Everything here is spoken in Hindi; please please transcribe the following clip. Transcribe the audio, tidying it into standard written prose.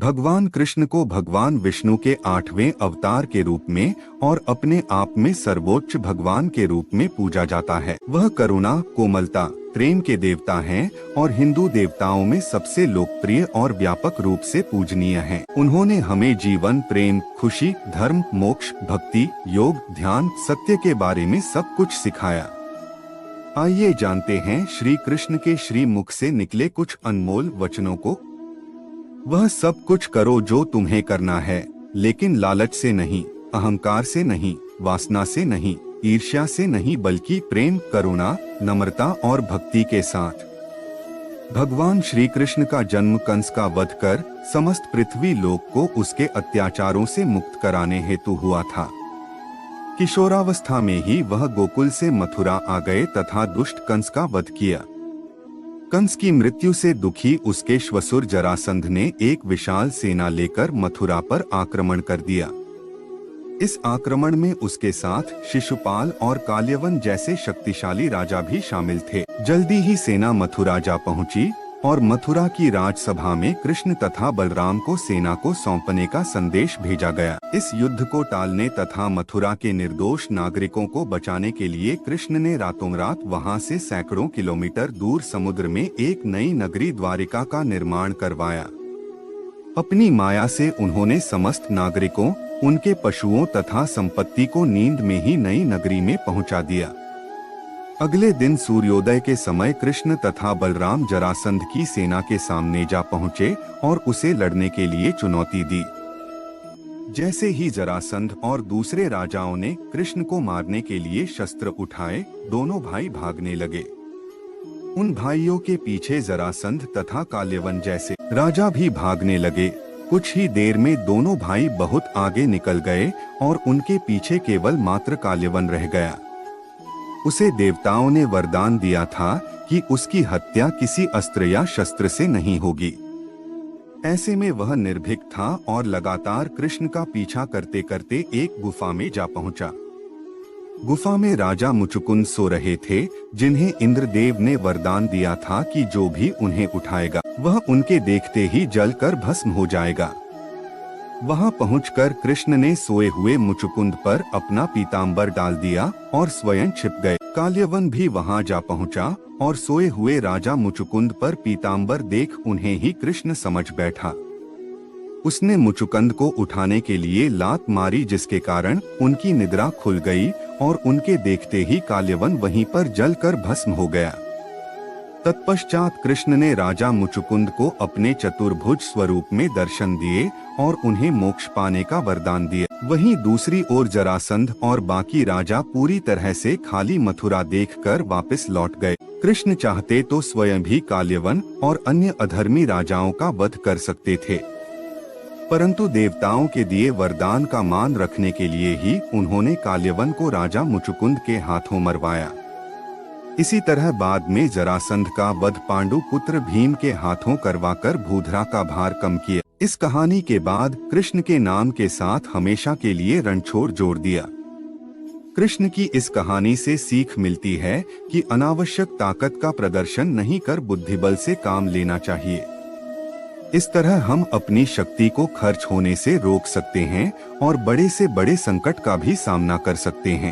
भगवान कृष्ण को भगवान विष्णु के 8वें अवतार के रूप में और अपने आप में सर्वोच्च भगवान के रूप में पूजा जाता है। वह करुणा, कोमलता, प्रेम के देवता हैं और हिंदू देवताओं में सबसे लोकप्रिय और व्यापक रूप से पूजनीय हैं। उन्होंने हमें जीवन, प्रेम, खुशी, धर्म, मोक्ष, भक्ति, योग, ध्यान, सत्य के बारे में सब कुछ सिखाया। आइए जानते हैं श्री कृष्ण के श्री मुख से निकले कुछ अनमोल वचनों को। वह सब कुछ करो जो तुम्हें करना है, लेकिन लालच से नहीं, अहंकार से नहीं, वासना से नहीं, ईर्ष्या से नहीं, बल्कि प्रेम, करुणा, नम्रता और भक्ति के साथ। भगवान श्री कृष्ण का जन्म कंस का वध कर समस्त पृथ्वी लोक को उसके अत्याचारों से मुक्त कराने हेतु हुआ था। किशोरावस्था में ही वह गोकुल से मथुरा आ गए तथा दुष्ट कंस का वध किया। कंस की मृत्यु से दुखी उसके श्वशुर जरासंध ने एक विशाल सेना लेकर मथुरा पर आक्रमण कर दिया। इस आक्रमण में उसके साथ शिशुपाल और काल्यवन जैसे शक्तिशाली राजा भी शामिल थे। जल्दी ही सेना मथुरा जा पहुंची और मथुरा की राजसभा में कृष्ण तथा बलराम को सेना को सौंपने का संदेश भेजा गया। इस युद्ध को टालने तथा मथुरा के निर्दोष नागरिकों को बचाने के लिए कृष्ण ने रातों रात वहां से सैकड़ों किलोमीटर दूर समुद्र में एक नई नगरी द्वारिका का निर्माण करवाया। अपनी माया से उन्होंने समस्त नागरिकों, उनके पशुओं तथा संपत्ति को नींद में ही नई नगरी में पहुंचा दिया। अगले दिन सूर्योदय के समय कृष्ण तथा बलराम जरासंध की सेना के सामने जा पहुंचे और उसे लड़ने के लिए चुनौती दी। जैसे ही जरासंध और दूसरे राजाओं ने कृष्ण को मारने के लिए शस्त्र उठाए, दोनों भाई भागने लगे। उन भाइयों के पीछे जरासंध तथा काल्यवन जैसे राजा भी भागने लगे। कुछ ही देर में दोनों भाई बहुत आगे निकल गए और उनके पीछे केवल मात्र काल्यवन रह गया। उसे देवताओं ने वरदान दिया था कि उसकी हत्या किसी अस्त्र या शस्त्र से नहीं होगी। ऐसे में वह निर्भीक था और लगातार कृष्ण का पीछा करते करते एक गुफा में जा पहुंचा। गुफा में राजा मुचुकुंद सो रहे थे, जिन्हें इंद्रदेव ने वरदान दिया था कि जो भी उन्हें उठाएगा वह उनके देखते ही जलकर भस्म हो जाएगा। वहां पहुंचकर कृष्ण ने सोए हुए मुचुकुंद पर अपना पीतांबर डाल दिया और स्वयं छिप गए। काल्यवन भी वहां जा पहुंचा और सोए हुए राजा मुचुकुंद पर पीतांबर देख उन्हें ही कृष्ण समझ बैठा। उसने मुचुकुंद को उठाने के लिए लात मारी, जिसके कारण उनकी निद्रा खुल गई और उनके देखते ही काल्यवन वहीं पर जलकर भस्म हो गया। तत्पश्चात कृष्ण ने राजा मुचुकुंद को अपने चतुर्भुज स्वरूप में दर्शन दिए और उन्हें मोक्ष पाने का वरदान दिया। वहीं दूसरी ओर जरासंध और बाकी राजा पूरी तरह से खाली मथुरा देखकर वापस लौट गए। कृष्ण चाहते तो स्वयं भी काल्यवन और अन्य अधर्मी राजाओं का वध कर सकते थे, परंतु देवताओं के दिए वरदान का मान रखने के लिए ही उन्होंने काल्यवन को राजा मुचुकुंद के हाथों मरवाया। इसी तरह बाद में जरासंध का वध पांडु पुत्र भीम के हाथों करवाकर भूधरा का भार कम किया। इस कहानी के बाद कृष्ण के नाम के साथ हमेशा के लिए रणछोड़ जोड़ दिया। कृष्ण की इस कहानी से सीख मिलती है कि अनावश्यक ताकत का प्रदर्शन नहीं कर बुद्धिबल से काम लेना चाहिए। इस तरह हम अपनी शक्ति को खर्च होने से रोक सकते हैं और बड़े से बड़े संकट का भी सामना कर सकते हैं।